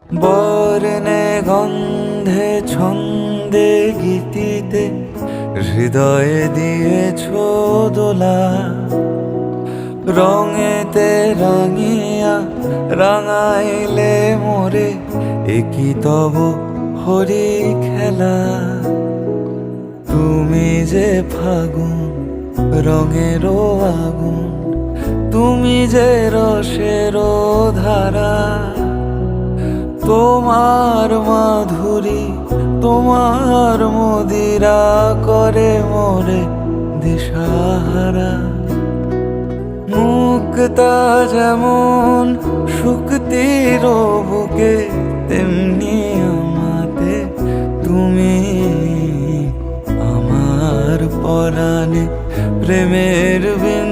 বর্ণে গন্ধে ছন্দে গীতিতে হৃদয়ে দিয়েছ দোলা, রঙেতে রাঙিয়া রাঙাইলে মোরে একই তব হরি খেলা। তুমি যে ফাগুন রঙেরও আগুন, তুমি যে রসেরও ধারা, তোমার মাধুরী তোমার মদিরা করে মোরে দিশাহারা। মুক্তা যেমন শুক্তির বুকে, তেমনি আমাতে তুমি আমার পরাণে প্রেমের বিন